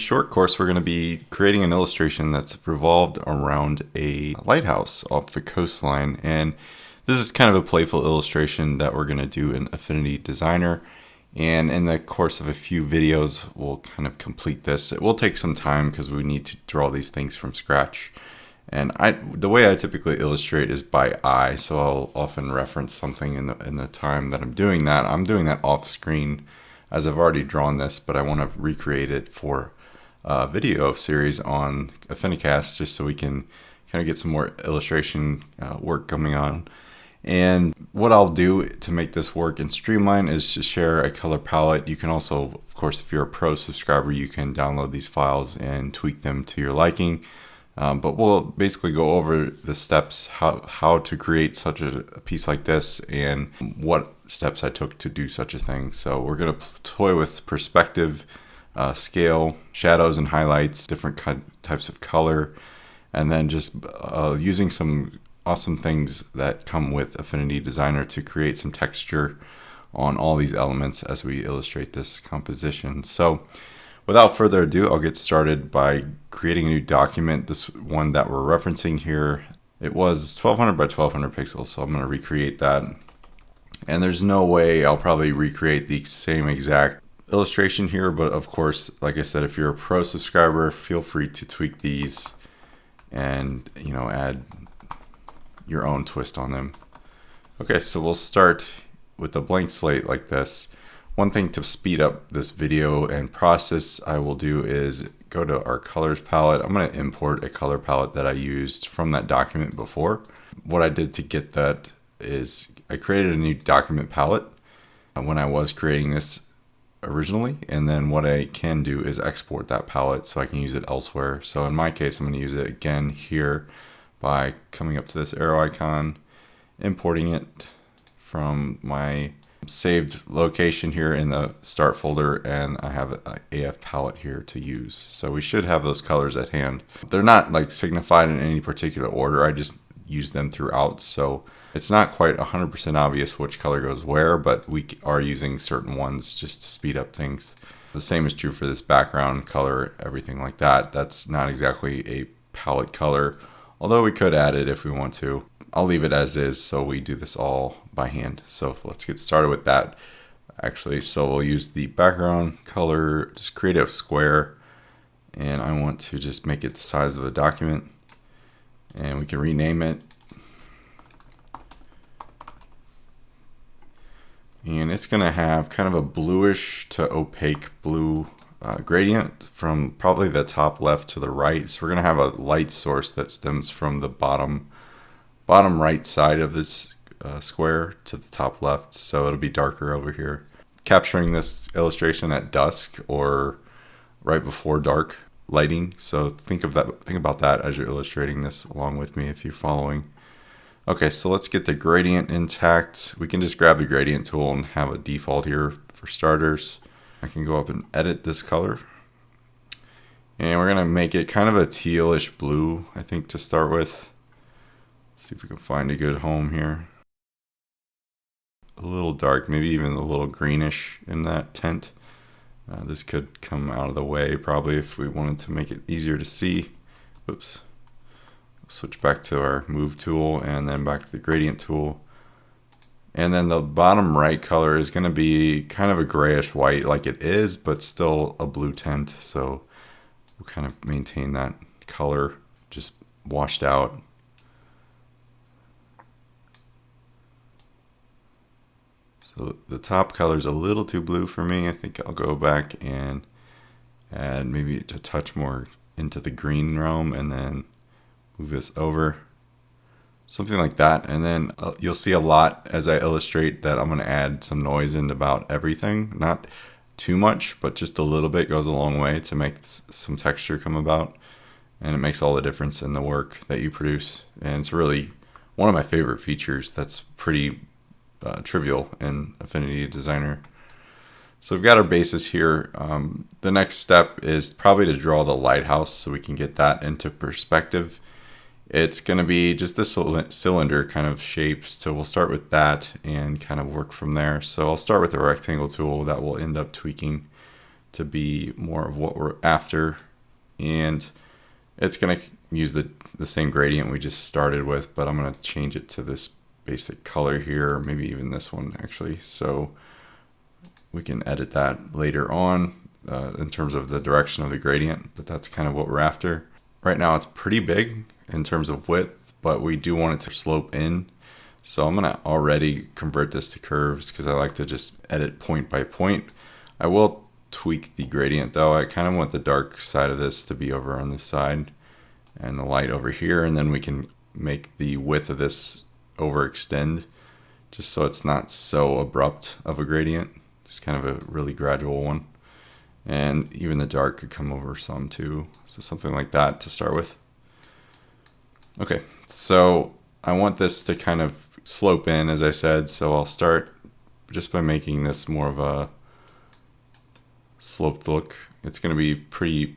short course, we're going to be creating an illustration that's revolved around a lighthouse off the coastline. And this is kind of a playful illustration that we're going to do in Affinity Designer. And in the course of a few videos, we'll kind of complete this. It will take some time because we need to draw these things from scratch. And the way I typically illustrate is by eye, so I'll often reference something in the time that I'm doing that. I'm doing that off screen as I've already drawn this, but I want to recreate it for a video series on Affinicasts just so we can kind of get some more illustration work coming on. And what I'll do to make this work and streamline is to share a color palette. You can also, of course, if you're a pro subscriber, you can download these files and tweak them to your liking. But we'll basically go over the steps, how to create such a piece like this and what steps I took to do such a thing. So we're going to toy with perspective, scale, shadows and highlights, different types of color, and then just using some awesome things that come with Affinity Designer to create some texture on all these elements as we illustrate this composition. So without further ado, I'll get started by creating a new document. This one that we're referencing here, it was 1200 by 1200 pixels, so I'm going to recreate that. And there's no way I'll probably recreate the same exact illustration here, but of course, like I said, if you're a pro subscriber, feel free to tweak these and, you know, add your own twist on them. Okay, so we'll start with a blank slate like this. One thing to speed up this video and process I will do is go to our colors palette. I'm going to import a color palette that I used from that document before. What I did to get that is I created a new document palette when I was creating this originally, and then what I can do is export that palette so I can use it elsewhere. So in my case, I'm going to use it again here by coming up to this arrow icon, importing it from my saved location here in the start folder, and I have an AF palette here to use. So we should have those colors at hand. They're not like signified in any particular order. I just use them throughout. So it's not quite 100% obvious which color goes where, but we are using certain ones just to speed up things. The same is true for this background color, everything like that. That's not exactly a palette color, although we could add it if we want to. I'll leave it as is, so we do this all by hand. So let's get started with that. Actually, so we'll use the background color, just create a square, and I want to just make it the size of a document, and we can rename it. And it's going to have kind of a bluish to opaque blue gradient from probably the top left to the right. So we're going to have a light source that stems from the bottom right side of this square to the top left, so it'll be darker over here. Capturing this illustration at dusk or right before dark lighting. So think about that as you're illustrating this along with me if you're following. Okay, so let's get the gradient intact. We can just grab the gradient tool and have a default here for starters. I can go up and edit this color. And we're gonna make it kind of a tealish blue, I think, to start with. Let's see if we can find a good home here. A little dark, maybe even a little greenish in that tint. This could come out of the way probably if we wanted to make it easier to see. Oops. Switch back to our move tool and then back to the gradient tool. And then the bottom right color is going to be kind of a grayish white like it is, but still a blue tint. So we'll kind of maintain that color just washed out. So the top color is a little too blue for me. I think I'll go back and add maybe a touch more into the green realm and then move this over, something like that. And then you'll see a lot as I illustrate that I'm going to add some noise in about everything. Not too much, but just a little bit goes a long way to make some texture come about. And it makes all the difference in the work that you produce. And it's really one of my favorite features that's pretty trivial in Affinity Designer. So we've got our basis here. The next step is probably to draw the lighthouse so we can get that into perspective. It's going to be just this cylinder kind of shape, so we'll start with that and kind of work from there. So I'll start with the rectangle tool that will end up tweaking to be more of what we're after. And it's going to use the same gradient we just started with, but I'm going to change it to this basic color here, or maybe even this one actually. So we can edit that later on in terms of the direction of the gradient, but that's kind of what we're after. Right now it's pretty big in terms of width, but we do want it to slope in. So I'm going to already convert this to curves because I like to just edit point by point. I will tweak the gradient though. I kind of want the dark side of this to be over on this side and the light over here, and then we can make the width of this overextend just so it's not so abrupt of a gradient. Just kind of a really gradual one. And even the dark could come over some too. So something like that to start with. Okay, so I want this to kind of slope in, as I said. So I'll start just by making this more of a sloped look. It's going to be pretty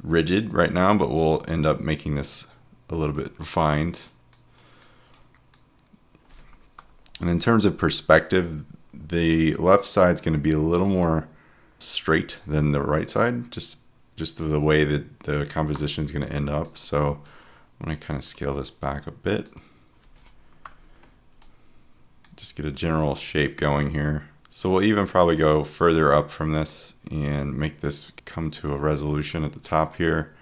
rigid right now, but we'll end up making this a little bit refined. And in terms of perspective, the left side is going to be a little more straight than the right side, just the way that the composition is going to end up. So I'm going to kind of scale this back a bit. Just get a general shape going here. So we'll even probably go further up from this and make this come to a resolution at the top here.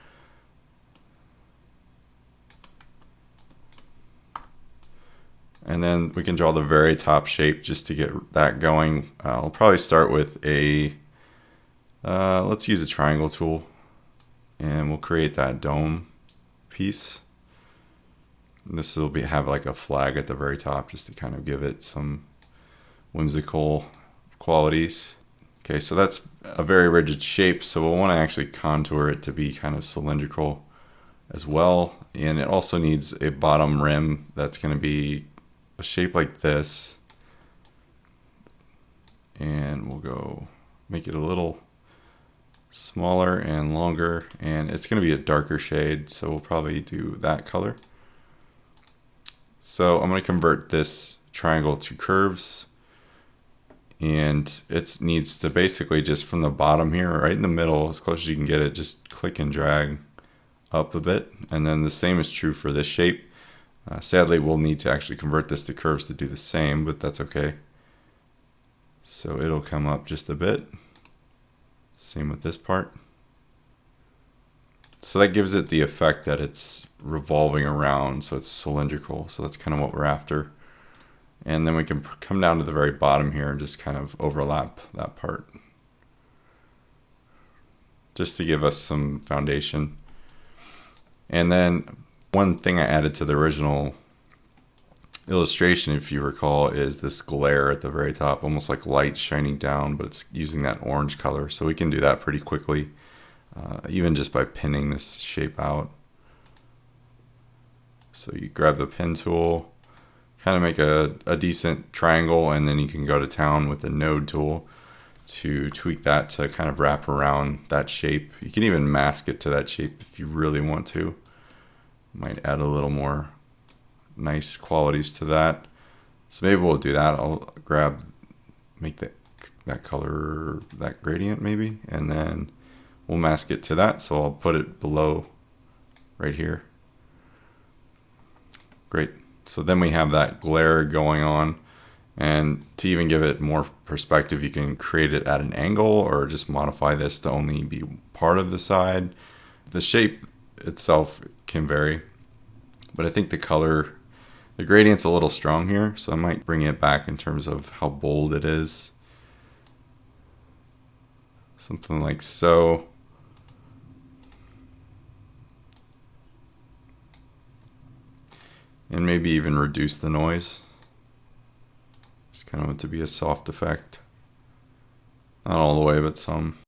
And then we can draw the very top shape just to get that going. I'll probably start with a, let's use a triangle tool, and we'll create that dome piece. And this will have like a flag at the very top just to kind of give it some whimsical qualities. Okay, so that's a very rigid shape, so we'll want to actually contour it to be kind of cylindrical as well. And it also needs a bottom rim that's going to be a shape like this. And we'll go make it a little smaller and longer, and it's going to be a darker shade, so we'll probably do that color. So I'm going to convert this triangle to curves, and it needs to basically just from the bottom here, right in the middle, as close as you can get it, just click and drag up a bit. And then the same is true for this shape. Sadly, we'll need to actually convert this to curves to do the same, but that's okay. So it'll come up just a bit. Same with this part. So that gives it the effect that it's revolving around, so it's cylindrical. So that's kind of what we're after. And then we can come down to the very bottom here and just kind of overlap that part, just to give us some foundation. And then one thing I added to the original illustration, if you recall, is this glare at the very top, almost like light shining down, but it's using that orange color. So we can do that pretty quickly, even just by pinning this shape out. So you grab the pen tool, kind of make a decent triangle, and then you can go to town with the node tool to tweak that to kind of wrap around that shape. You can even mask it to that shape if you really want to. Might add a little more nice qualities to that. So maybe we'll do that. I'll make that color, that gradient maybe, and then we'll mask it to that. So I'll put it below right here. Great. So then we have that glare going on, and to even give it more perspective, you can create it at an angle or just modify this to only be part of the side. The shape itself can vary, but I think the gradient's a little strong here, so I might bring it back in terms of how bold it is. Something like so. And maybe even reduce the noise. Just kind of want it to be a soft effect. Not all the way, but some.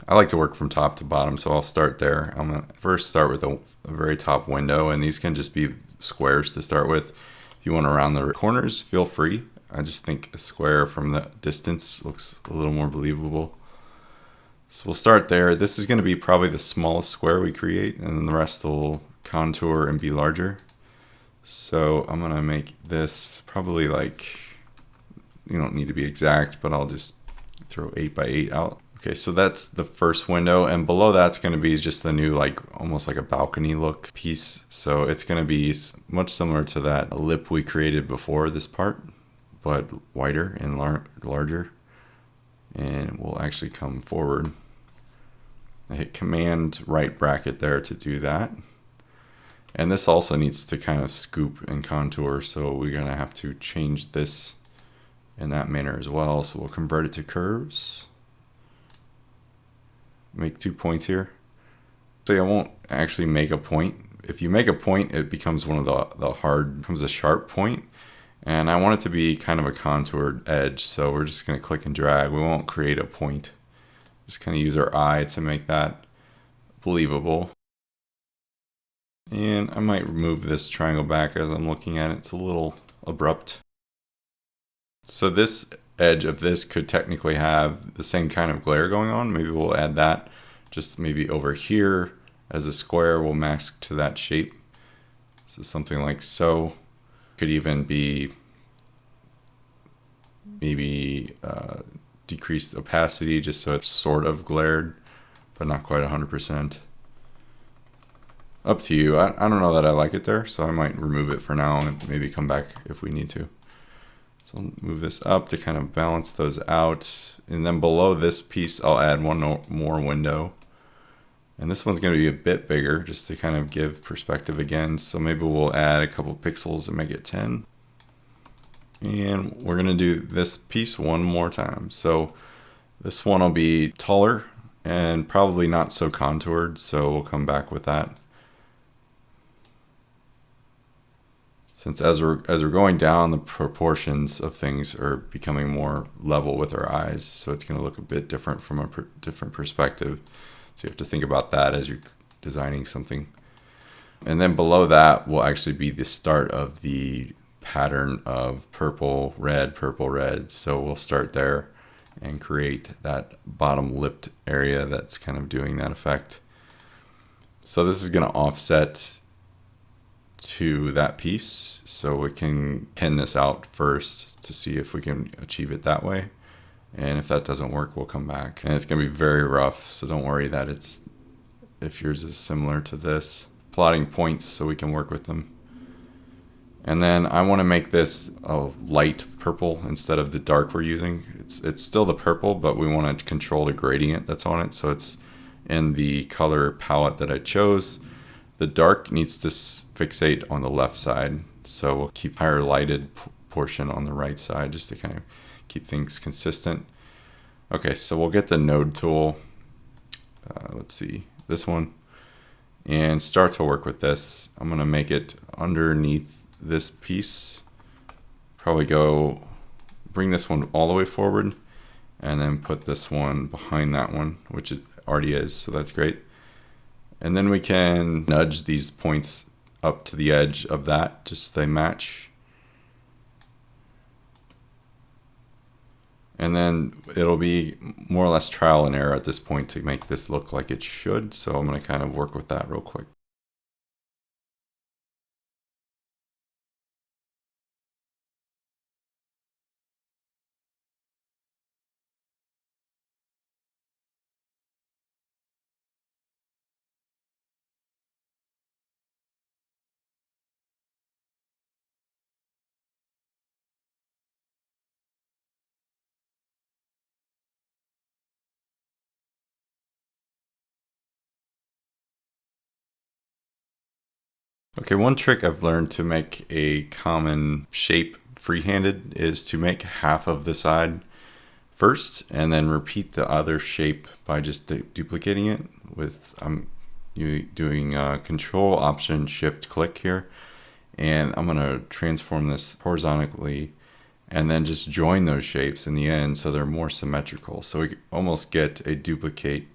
I like to work from top to bottom, so I'll start there. I'm going to first start with a very top window, and these can just be squares to start with. If you want to round the corners, feel free. I just think a square from the distance looks a little more believable. So we'll start there. This is going to be probably the smallest square we create, and then the rest will contour and be larger. So I'm going to make this probably like, you don't need to be exact, but I'll just throw 8 by 8 out. Okay, so that's the first window, and below that's going to be just the new, like almost like a balcony look piece. So it's going to be much similar to that lip we created before this part, but wider and larger. And we'll actually come forward. I hit Command right bracket there to do that. And this also needs to kind of scoop and contour, so we're going to have to change this in that manner as well. So we'll convert it to curves. Make 2 points here. So I won't actually make a point. If you make a point, it becomes one of becomes a sharp point. And I want it to be kind of a contoured edge. So we're just going to click and drag. We won't create a point. Just kind of use our eye to make that believable. And I might remove this triangle back as I'm looking at it. It's a little abrupt. So this edge of this could technically have the same kind of glare going on. Maybe we'll add that just maybe over here as a square. We'll mask to that shape. So something like so. Could even be maybe decreased opacity just so it's sort of glared, but not quite 100%. Up to you. I don't know that I like it there, so I might remove it for now and maybe come back if we need to. So I'll move this up to kind of balance those out. And then below this piece, I'll add one more window. And this one's going to be a bit bigger just to kind of give perspective again. So maybe we'll add a couple pixels and make it 10. And we're going to do this piece one more time. So this one will be taller and probably not so contoured. So we'll come back with that. Since as we're going down, the proportions of things are becoming more level with our eyes, so it's going to look a bit different from a different perspective. So you have to think about that as you're designing something. And then below that will actually be the start of the pattern of purple, red. So we'll start there and create that bottom lipped area that's kind of doing that effect. So this is going to offset to that piece, so we can pin this out first to see if we can achieve it that way, and if that doesn't work, we'll come back. And it's gonna be very rough, so don't worry that if yours is similar to this. Plotting points so we can work with them. And then I want to make this a light purple instead of the dark we're using. It's still the purple, but we want to control the gradient that's on it, so it's in the color palette that I chose. The dark needs to fixate on the left side, so we'll keep higher lighted portion on the right side just to kind of keep things consistent. Okay, so we'll get the node tool, let's see, this one, and start to work with this. I'm going to make it underneath this piece, probably bring this one all the way forward, and then put this one behind that one, which it already is, so that's great. And then we can nudge these points up to the edge of that, just so they match. And then it'll be more or less trial and error at this point to make this look like it should. So I'm going to kind of work with that real quick. Okay, one trick I've learned to make a common shape free-handed is to make half of the side first and then repeat the other shape by just duplicating it with doing Control Option Shift click here, and I'm going to transform this horizontally and then just join those shapes in the end so they're more symmetrical, so we almost get a duplicate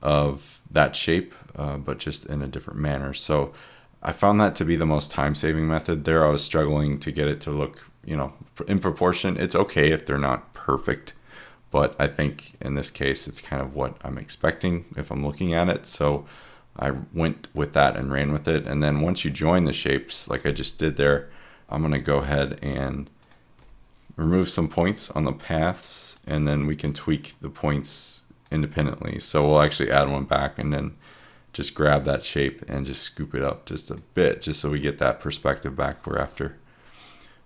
of that shape but just in a different manner. So I found that to be the most time-saving method there. I was struggling to get it to look, in proportion. It's okay if they're not perfect, but I think in this case, it's kind of what I'm expecting if I'm looking at it. So I went with that and ran with it. And then once you join the shapes, like I just did there, I'm going to go ahead and remove some points on the paths, and then we can tweak the points independently. So we'll actually add one back and then just grab that shape and just scoop it up just a bit, just so we get that perspective back we're after.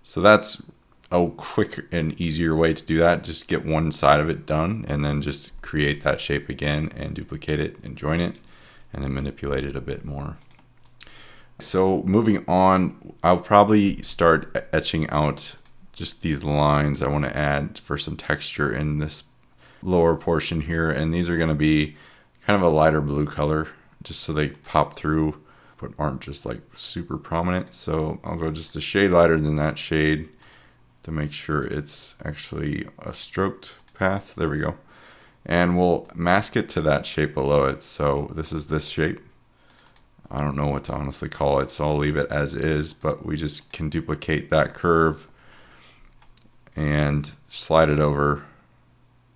So that's a quick and easier way to do that. Just get one side of it done and then just create that shape again and duplicate it and join it and then manipulate it a bit more. So moving on, I'll probably start etching out just these lines I want to add for some texture in this lower portion here. And these are going to be kind of a lighter blue color, just so they pop through but aren't just like super prominent. So I'll go just a shade lighter than that shade to make sure it's actually a stroked path. There we go. And we'll mask it to that shape below it. So this is this shape. I don't know what to honestly call it, so I'll leave it as is, but we just can duplicate that curve and slide it over,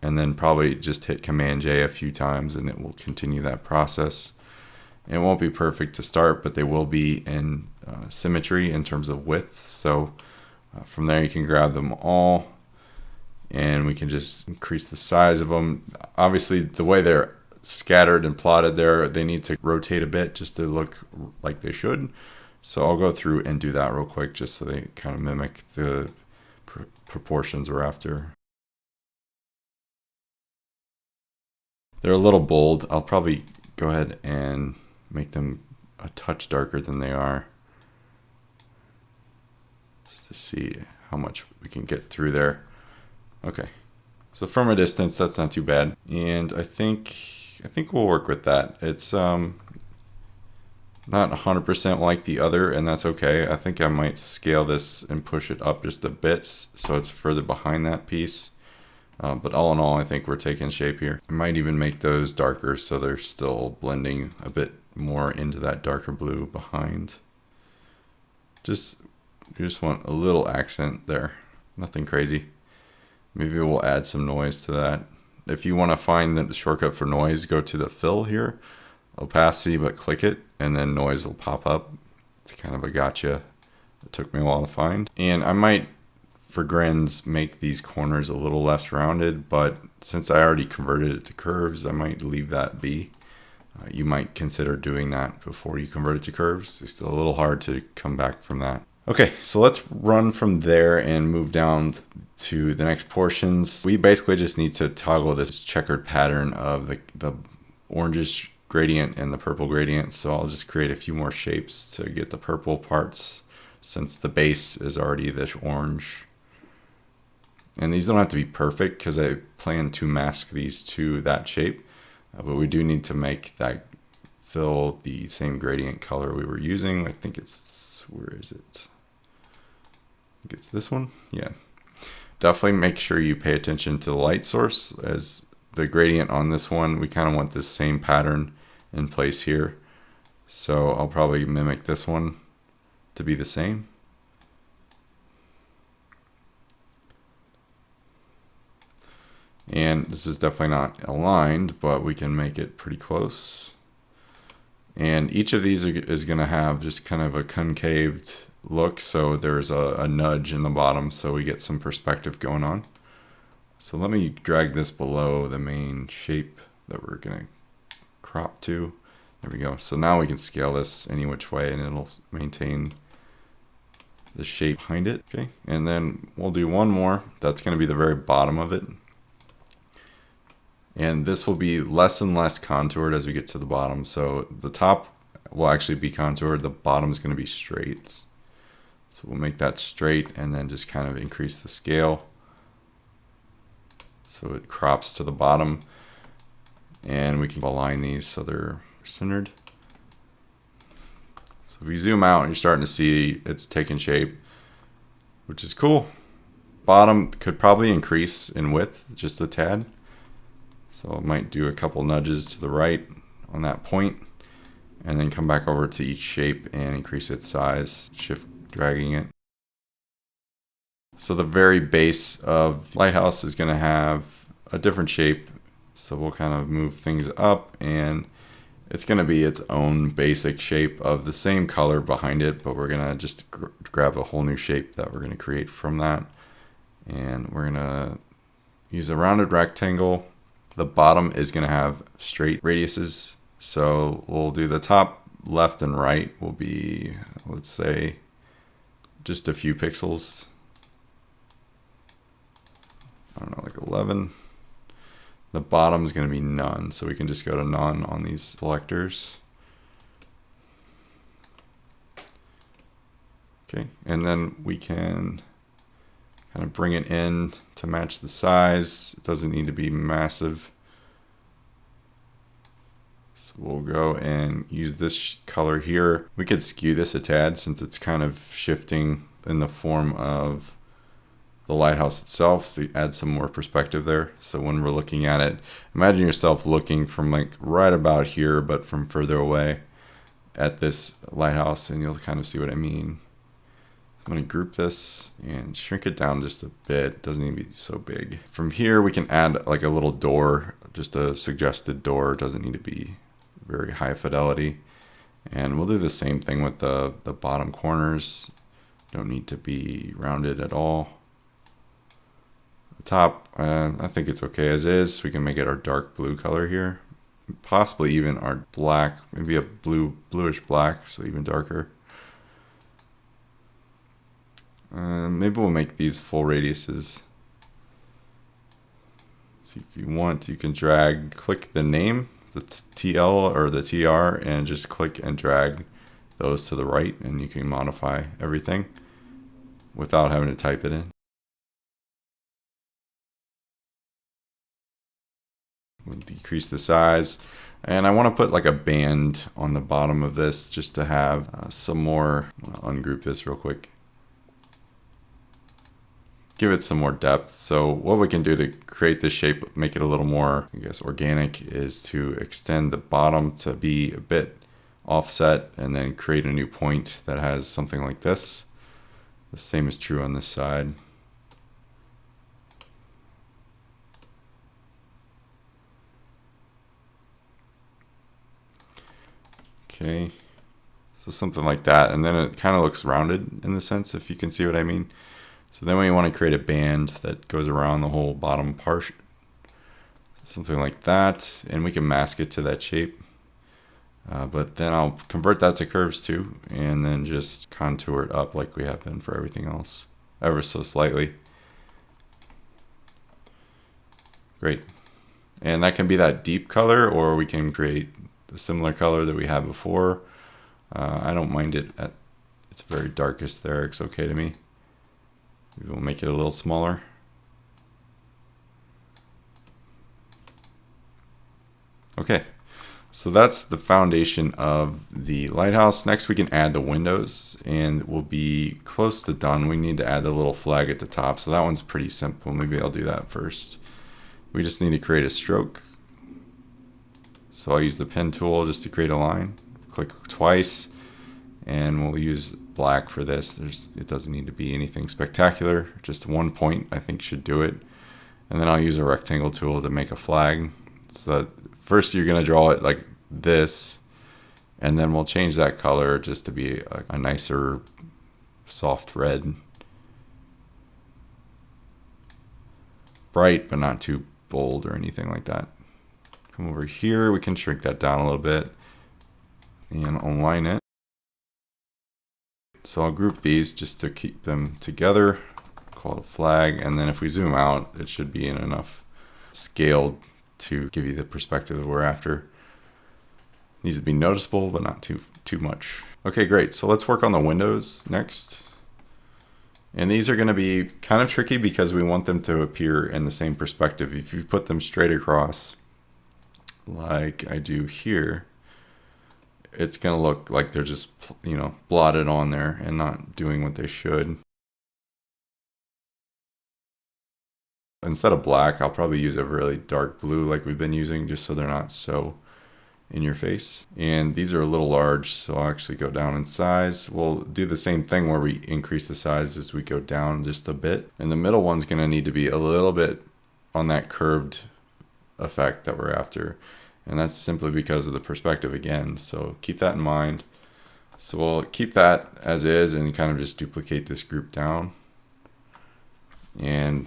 and then probably just hit Command J a few times and it will continue that process. It won't be perfect to start, but they will be in symmetry in terms of width. So from there you can grab them all and we can just increase the size of them. Obviously the way they're scattered and plotted there, they need to rotate a bit just to look like they should. So I'll go through and do that real quick just so they kind of mimic the proportions we're after. They're a little bold. I'll probably go ahead and make them a touch darker than they are, just to see how much we can get through there. Okay, so from a distance, that's not too bad, and I think we'll work with that. It's not 100% like the other, and that's okay. I think I might scale this and push it up just a bit so it's further behind that piece. But all in all, I think we're taking shape here. I might even make those darker so they're still blending a bit more into that darker blue behind. You just want a little accent there, nothing crazy. Maybe we'll add some noise to that. If you want to find the shortcut for noise, go to the fill here, opacity, but click it, and then noise will pop up. It's kind of a gotcha. It took me a while to find. And I might, for grins, make these corners a little less rounded, but since I already converted it to curves, I might leave that be. You might consider doing that before you convert it to curves. It's still a little hard to come back from that. Okay, so let's run from there and move down to the next portions. We basically just need to toggle this checkered pattern of the orangish gradient and the purple gradient. So I'll just create a few more shapes to get the purple parts since the base is already this orange. And these don't have to be perfect because I plan to mask these to that shape. But we do need to make that fill the same gradient color we were using. I think it's, where is it? I think it's this one. Yeah. Definitely make sure you pay attention to the light source as the gradient on this one. We kind of want this same pattern in place here. So I'll probably mimic this one to be the same. And this is definitely not aligned, but we can make it pretty close. And each of these is going to have just kind of a concaved look. So there's a nudge in the bottom so we get some perspective going on. So let me drag this below the main shape that we're going to crop to. There we go. So now we can scale this any which way and it'll maintain the shape behind it. Okay. And then we'll do one more. That's going to be the very bottom of it. And this will be less and less contoured as we get to the bottom. So the top will actually be contoured. The bottom is going to be straight. So we'll make that straight and then just kind of increase the scale. So it crops to the bottom. And we can align these so they're centered. So if we zoom out, you're starting to see it's taking shape, which is cool. Bottom could probably increase in width just a tad. So I might do a couple nudges to the right on that point and then come back over to each shape and increase its size, shift dragging it. So the very base of Lighthouse is going to have a different shape. So we'll kind of move things up and it's going to be its own basic shape of the same color behind it, but we're going to just grab a whole new shape that we're going to create from that. And we're going to use a rounded rectangle. The bottom is going to have straight radiuses. So we'll do the top left and right will be, let's say, just a few pixels. I don't know, like 11. The bottom is going to be none, so we can just go to none on these selectors. Okay, and then we can kind of bring it in to match the size. It doesn't need to be massive. So we'll go and use this color here. We could skew this a tad since it's kind of shifting in the form of the lighthouse itself, so you add some more perspective there. So when we're looking at it, imagine yourself looking from like right about here, but from further away at this lighthouse, and you'll kind of see what I mean. So I'm going to group this and shrink it down just a bit. It doesn't need to be so big. From here, we can add like a little door, just a suggested door. It doesn't need to be very high fidelity. And we'll do the same thing with the bottom corners. Don't need to be rounded at all. The top, I think it's okay as is. We can make it our dark blue color here. Possibly even our black, maybe a bluish black, so even darker. Maybe we'll make these full radiuses. See, if you want, you can drag, click the name, the TL or the TR, and just click and drag those to the right, and you can modify everything without having to type it in. We'll decrease the size, and I want to put like a band on the bottom of this just to have some more. I'll ungroup this real quick. Give it some more depth. So what we can do to create this shape, make it a little more, I guess, organic, is to extend the bottom to be a bit offset and then create a new point that has something like this. The same is true on this side. Okay, so something like that, and then it kind of looks rounded in the sense, if you can see what I mean. So then we want to create a band that goes around the whole bottom part, something like that, and we can mask it to that shape. But then I'll convert that to curves too, and then just contour it up like we have been for everything else, ever so slightly. Great. And that can be that deep color, or we can create the similar color that we had before. I don't mind it at its very darkest there. It's okay to me. Maybe we'll make it a little smaller. Okay, so that's the foundation of the lighthouse. Next we can add the windows, and we'll be close to done. We need to add the little flag at the top, so that one's pretty simple. Maybe I'll do that first. We just need to create a stroke. So I'll use the pen tool just to create a line. Click twice, and we'll use black for this. It doesn't need to be anything spectacular. Just one point I think should do it. And then I'll use a rectangle tool to make a flag. So that first you're going to draw it like this, and then we'll change that color just to be a nicer soft red. Bright, but not too bold or anything like that. Come over here, we can shrink that down a little bit and align it. So I'll group these just to keep them together, call it a flag, and then if we zoom out, it should be in enough scale to give you the perspective we're after. Needs to be noticeable, but not too much. Okay, great. So let's work on the windows next. And these are going to be kind of tricky because we want them to appear in the same perspective. If you put them straight across, like I do here, it's going to look like they're just, you know, blotted on there and not doing what they should. Instead of black, I'll probably use a really dark blue like we've been using, just so they're not so in your face. And these are a little large, so I'll actually go down in size. We'll do the same thing where we increase the size as we go down just a bit. And the middle one's going to need to be a little bit on that curved effect that we're after. And that's simply because of the perspective again. So keep that in mind. So we'll keep that as is and kind of just duplicate this group down. And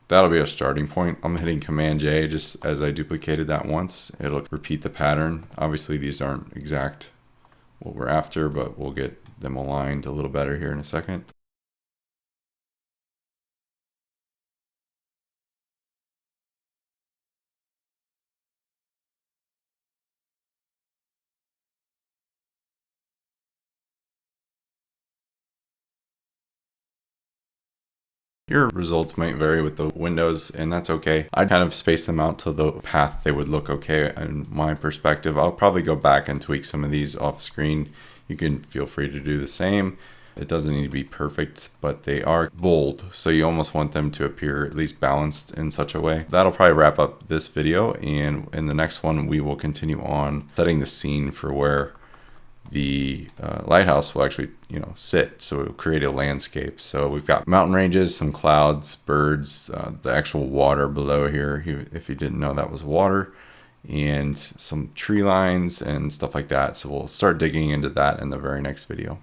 That'll be a starting point. I'm hitting Command J just as I duplicated that once. It'll repeat the pattern. Obviously these aren't exact what we're after, but we'll get them aligned a little better here in a second. Your results might vary with the windows, and that's okay. I kind of space them out to the path they would look okay in my perspective. I'll probably go back and tweak some of these off screen. You can feel free to do the same. It doesn't need to be perfect, but they are bold, so you almost want them to appear at least balanced in such a way. That'll probably wrap up this video, and in the next one we will continue on setting the scene for where the lighthouse will actually, sit. So it'll create a landscape. So we've got mountain ranges, some clouds, birds, the actual water below here, if you didn't know that was water, and some tree lines and stuff like that. So we'll start digging into that in the very next video.